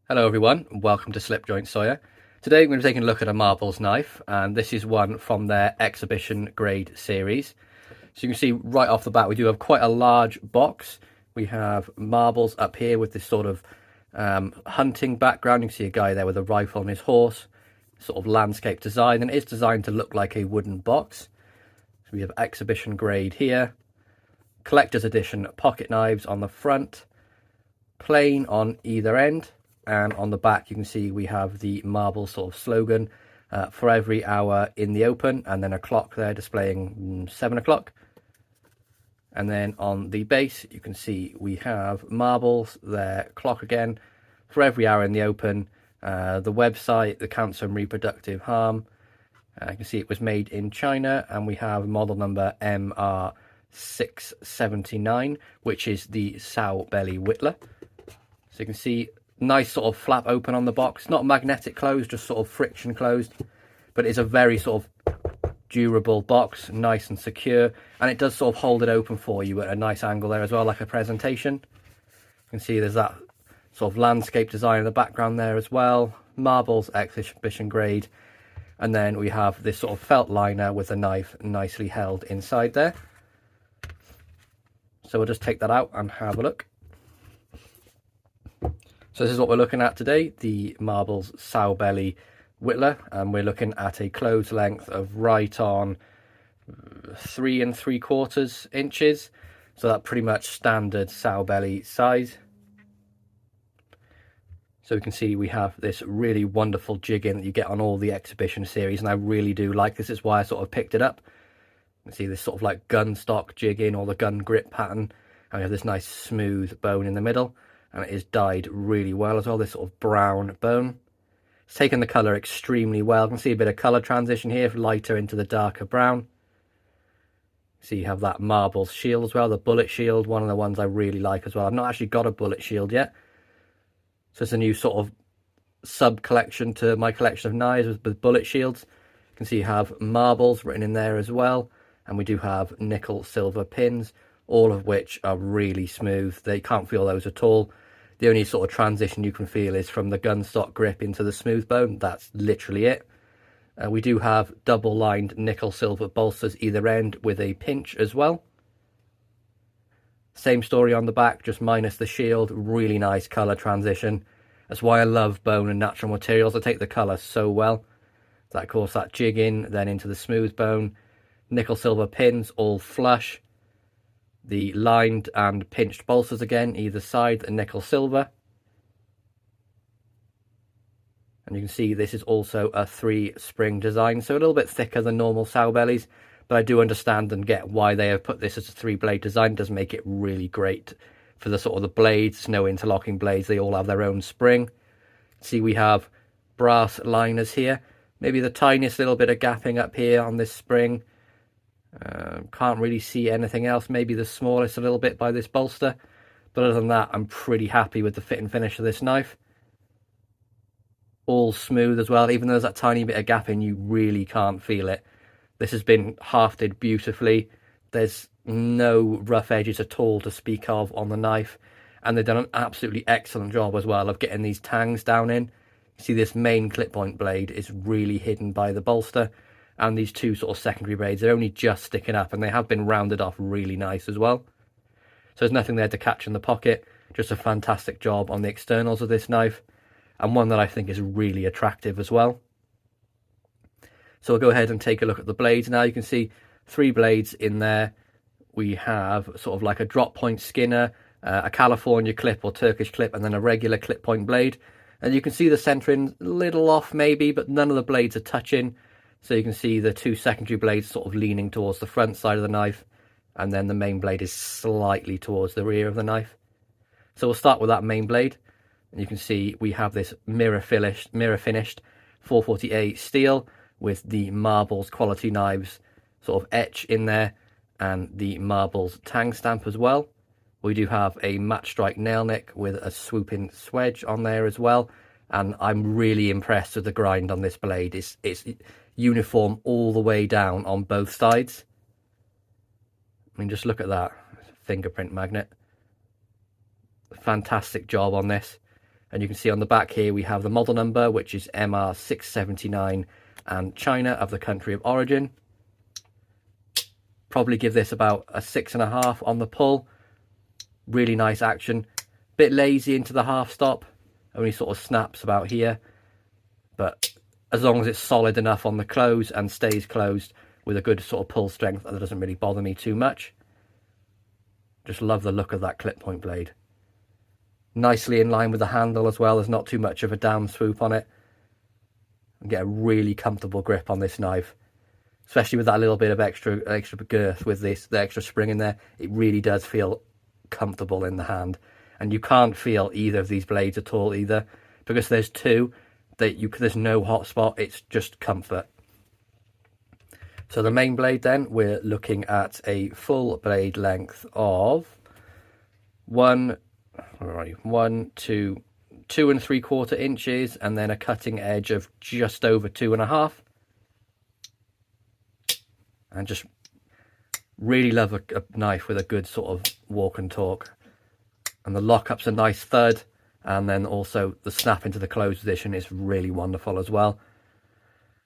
Hello everyone, and welcome to Slipjoint Sawyer. Today we're going to be taking a look at a marbles knife, and this is one from their exhibition grade series. So you can see right off the bat we do have quite a large box. We have marbles up here with this sort of hunting background. You can see a guy there with a rifle on his horse, sort of landscape design, and it is designed to look like a wooden box. So we have exhibition grade here, collector's edition pocket knives on the front, plain on either end. And on the back you can see we have the marble sort of slogan, for every hour in the open, and then a clock there displaying 7 o'clock. And then on the base you can see we have marbles there, clock again, for every hour in the open, the website, the Council on Reproductive Harm. You can see it was made in China, and we have model number MR679, which is the Sowbelly Whittler. So you can see nice sort of flap open on the box, not magnetic closed, just sort of friction closed, but it's a very sort of durable box, nice and secure, and it does sort of hold it open for you at a nice angle there as well, like a presentation. You can see there's that sort of landscape design in the background there as well, marbles exhibition grade, and then we have this sort of felt liner with the knife nicely held inside there. So we'll just take that out and have a look. So this is what we're looking at today, the marbles Sowbelly Whittler, and we're looking at a closed length of right on 3 3/4 inches. So that's pretty much standard Sowbelly size. So we can see we have this really wonderful jigging that you get on all the exhibition series, and I really do like this. Is why I sort of picked it up. You can see this sort of like gunstock jigging, or the gun grip pattern, and we have this nice smooth bone in the middle. And it is dyed really well as well, this sort of brown bone. It's taken the colour extremely well. You can see a bit of colour transition here, lighter into the darker brown. So you have that marbles shield as well, the bullet shield, one of the ones I really like as well. I've not actually got a bullet shield yet. So it's a new sort of sub-collection to my collection of knives with bullet shields. You can see you have marbles written in there as well. And we do have nickel silver pins, all of which are really smooth. They can't feel those at all. The only sort of transition you can feel is from the gunstock grip into the smooth bone. That's literally it. We do have double lined nickel silver bolsters either end with a pinch as well. Same story on the back, just minus the shield. Really nice colour transition. That's why I love bone and natural materials. They take the colour so well. That, of course, that jigging then into the smooth bone. Nickel silver pins all flush. The lined and pinched bolsters again, either side, the nickel silver. And you can see this is also a 3-spring design, so a little bit thicker than normal Sowbellys, but I do understand and get why they have put this as a 3-blade design. It does make it really great for the sort of the blades, no interlocking blades. They all have their own spring. See, we have brass liners here, maybe the tiniest little bit of gapping up here on this spring. Can't really see anything else, maybe the smallest a little bit by this bolster, but other than that I'm pretty happy with the fit and finish of this knife. All smooth as well, even though there's that tiny bit of gapping, you really can't feel it. This has been hafted beautifully. There's no rough edges at all to speak of on the knife, and they've done an absolutely excellent job as well of getting these tangs down in. You see, this main clip point blade is really hidden by the bolster, and these two sort of secondary blades, they're only just sticking up, and they have been rounded off really nice as well. So there's nothing there to catch in the pocket. Just a fantastic job on the externals of this knife, and one that I think is really attractive as well. So we'll go ahead and take a look at the blades now. You can see 3 blades in there. We have sort of like a drop point skinner, a California clip or Turkish clip, and then a regular clip point blade. And you can see the centering a little off maybe, but none of the blades are touching. So you can see the 2 secondary blades sort of leaning towards the front side of the knife, and then the main blade is slightly towards the rear of the knife. So we'll start with that main blade, and you can see we have this mirror finished 440A steel with the marbles quality knives sort of etch in there, and the marbles tang stamp as well. We do have a match strike nail nick with a swooping swedge on there as well, and I'm really impressed with the grind on this blade. It's uniform all the way down on both sides. I mean, just look at that fingerprint magnet. Fantastic job on this. And you can see on the back here we have the model number, which is MR679, and China of the country of origin. Probably give this about a 6.5 on the pull. Really nice action. Bit lazy into the half stop, only sort of snaps about here, but as long as it's solid enough on the close and stays closed with a good sort of pull strength, that doesn't really bother me too much. Just love the look of that clip point blade. Nicely in line with the handle as well. There's not too much of a down swoop on it. And get a really comfortable grip on this knife, especially with that little bit of extra girth with the extra spring in there. It really does feel comfortable in the hand, and you can't feel either of these blades at all either, because there's two that there's no hot spot. It's just comfort. So the main blade, then, we're looking at a full blade length of 1 to 2 3/4 inches, and then a cutting edge of just over 2.5. And just really love a knife with a good sort of walk and talk. And the lockup's a nice thud, and then also the snap into the closed position is really wonderful as well.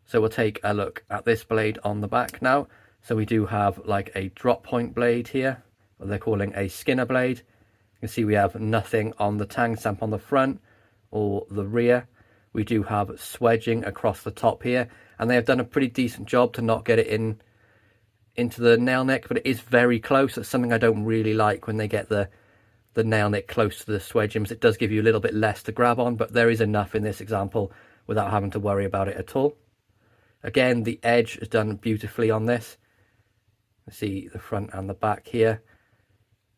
So we'll take a look at this blade on the back now. So we do have like a drop point blade here, what they're calling a Skinner blade. You can see we have nothing on the tang stamp on the front or the rear. We do have swedging across the top here, and they have done a pretty decent job to not get it into the nail neck, but it is very close. That's something I don't really like when they get the nail neck close to the swedgings. It does give you a little bit less to grab on, but there is enough in this example without having to worry about it at all. Again, the edge is done beautifully on this. You see the front and the back here.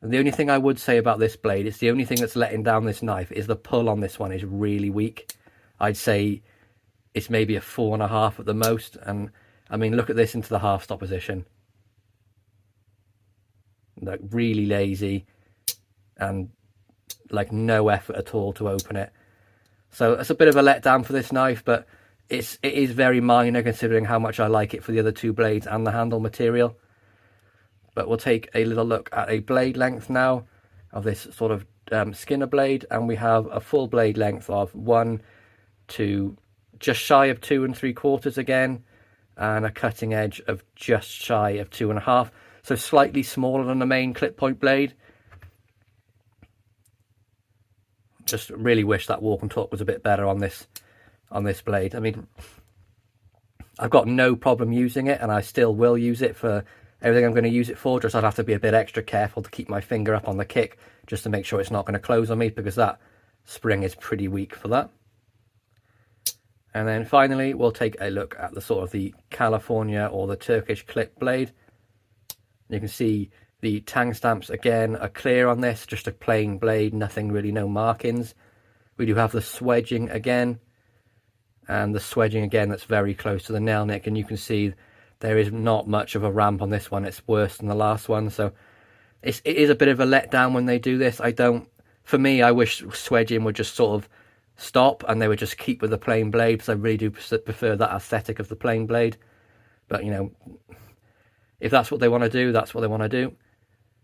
And the only thing I would say about this blade, it's the only thing that's letting down this knife, is the pull on this one is really weak. I'd say it's maybe a 4.5 at the most. And I mean, look at this into the half stop position. Like really lazy and like no effort at all to open it. So it's a bit of a letdown for this knife, but it is very minor considering how much I like it for the other two blades and the handle material. But we'll take a little look at a blade length now of this sort of Skinner blade, and we have a full blade length of 1 to just shy of 2 3/4 again, and a cutting edge of just shy of 2.5, so slightly smaller than the main clip point blade. Just really wish that walk and talk was a bit better on this blade. I mean, I've got no problem using it, and I still will use it for everything I'm going to use it for. Just I'd have to be a bit extra careful to keep my finger up on the kick just to make sure it's not going to close on me, because that spring is pretty weak for that. And then finally we'll take a look at the sort of the California or the Turkish clip blade. You can see the tang stamps again are clear on this, just a plain blade, nothing really, no markings. We do have the swedging again, and the swedging again that's very close to the nail nick, and you can see there is not much of a ramp on this one. It's worse than the last one, so it is a bit of a letdown when they do this. For me, I wish swedging would just sort of stop and they would just keep with the plain blade, because I really do prefer that aesthetic of the plain blade. But you know, if that's what they want to do, that's what they want to do.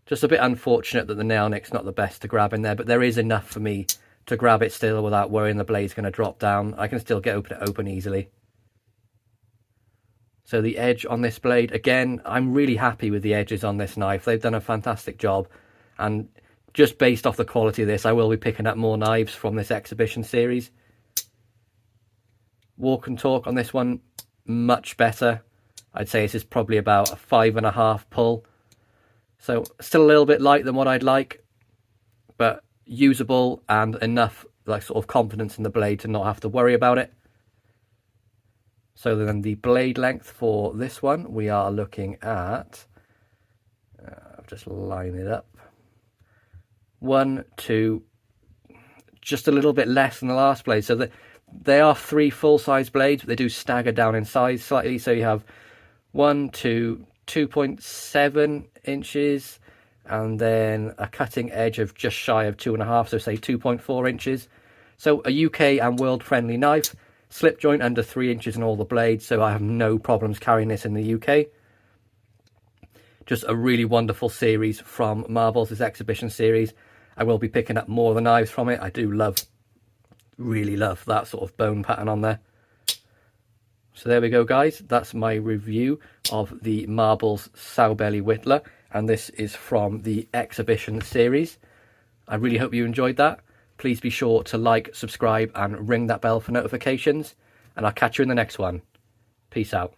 Just a bit unfortunate that the nail nick's not the best to grab in there, but there is enough for me to grab it still without worrying the blade's going to drop down. I can still get it open easily. So the edge on this blade, again, I'm really happy with the edges on this knife. They've done a fantastic job, and just based off the quality of this, I will be picking up more knives from this exhibition series. Walk and talk on this one, much better. I'd say this is probably about a 5.5 pull. So still a little bit light than what I'd like, but usable and enough like sort of confidence in the blade to not have to worry about it. So then the blade length for this one, we are looking at, I'll just line it up, 1 to just a little bit less than the last blade. So they are 3 full-size blades, but they do stagger down in size slightly. So you have 1 to 2.7 inches, and then a cutting edge of just shy of 2.5, so say 2.4 inches. So a UK and world-friendly knife. Slip joint under 3 inches in all the blades, so I have no problems carrying this in the UK. Just a really wonderful series from Marvel's, this exhibition series. I will be picking up more of the knives from it. I do love Really love that sort of bone pattern on there. So there we go, guys. That's my review of the Marbles Sowbelly Whittler, and this is from the exhibition series. I really hope you enjoyed that. Please be sure to like, subscribe, and ring that bell for notifications, and I'll catch you in the next one. Peace out.